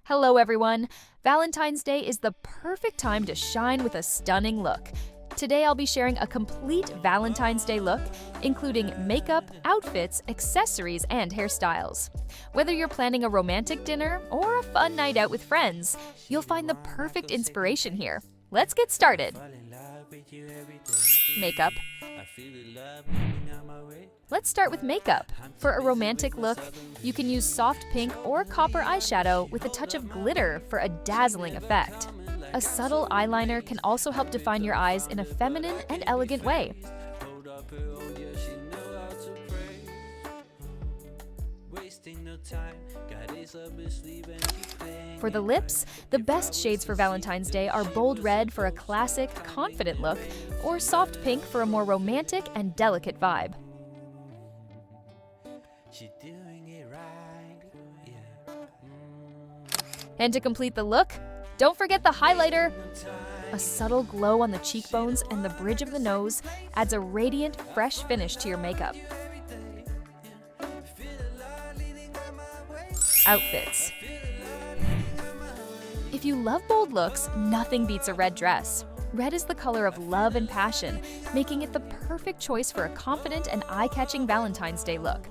Hello everyone! Valentine's Day is the perfect time to shine with a stunning look. Today I'll be sharing a complete Valentine's Day look, including makeup, outfits, accessories, and hairstyles. Whether you're planning a romantic dinner or a fun night out with friends, you'll find the perfect inspiration here. Let's get started. Makeup. Let's start with makeup. For a romantic look, you can use soft pink or copper eyeshadow with a touch of glitter for a dazzling effect. A subtle eyeliner can also help define your eyes in a feminine and elegant way. For the lips, the best shades for Valentine's Day are bold red for a classic, confident look, or soft pink for a more romantic and delicate vibe. And to complete the look, don't forget the highlighter! A subtle glow on the cheekbones and the bridge of the nose adds a radiant, fresh finish to your makeup. Outfits. If you love bold looks, nothing beats a red dress. Red is the color of love and passion, making it the perfect choice for a confident and eye-catching Valentine's Day look.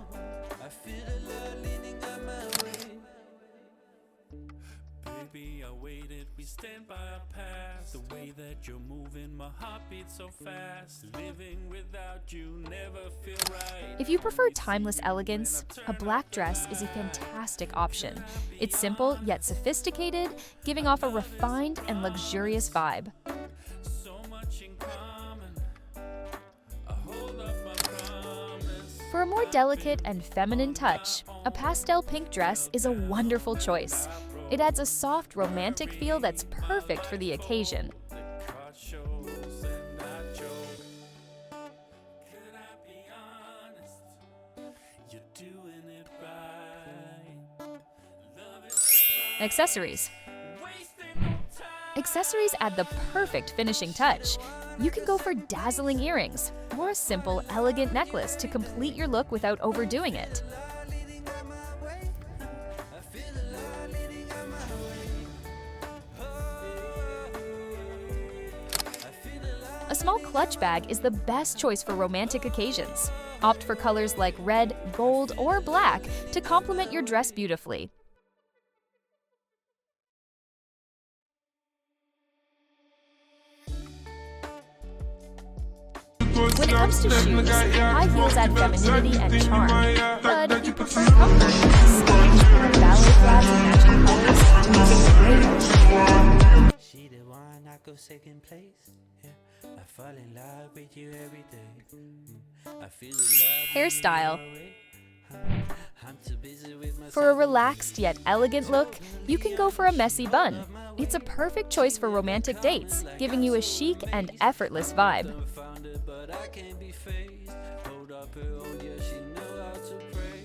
The way that you're moving, my heart beats so fast. Living without you never feel right. If you prefer timeless elegance, a black dress is a fantastic option. It's simple yet sophisticated, giving off a refined and luxurious vibe. So much in common. I hold up my promise. For a more delicate and feminine touch, a pastel pink dress is a wonderful choice. It adds a soft, romantic feel that's perfect for the occasion. Accessories. Accessories add the perfect finishing touch. You can go for dazzling earrings or a simple, elegant necklace to complete your look without overdoing it. A small clutch bag is the best choice for romantic occasions. Opt for colors like red, gold, or black to complement your dress beautifully. When it comes to shoes, high heels add femininity and charm. But if you prefer comfort, stylish pair of ballet flats in matching colors is a great option. She the one I go second place. I fall in love with you every day. I feel love. Hairstyle. I'm too busy with my. For a relaxed yet elegant look, you can go for a messy bun. It's a perfect choice for romantic dates, giving you a chic and effortless vibe. But I can't be phased. Hold up her own, yeah, she know how to pray.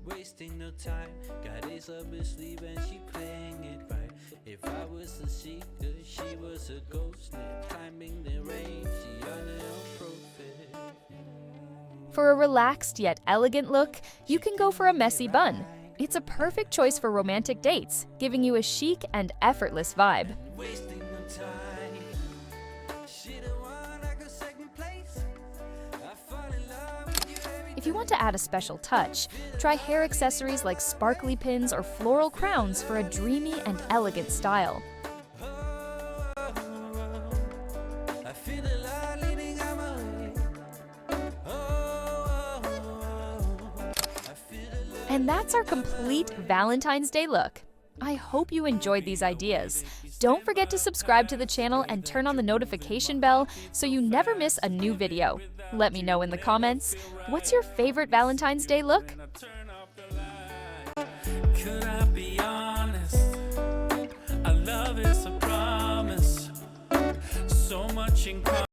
Wasting no time, got ace up her sleeve and she playing it right. If I was a seeker, she was a ghost, climbing the range, she on her own profile. For a relaxed yet elegant look, you can go for a messy bun. It's a perfect choice for romantic dates, giving you a chic and effortless vibe. Wasting no time. If you want to add a special touch, try hair accessories like sparkly pins or floral crowns for a dreamy and elegant style. And that's our complete Valentine's Day look. I hope you enjoyed these ideas. Don't forget to subscribe to the channel and turn on the notification bell so you never miss a new video. Let me know in the comments, what's your favorite Valentine's Day look? Could I be honest? Our love is a promise. So much in common.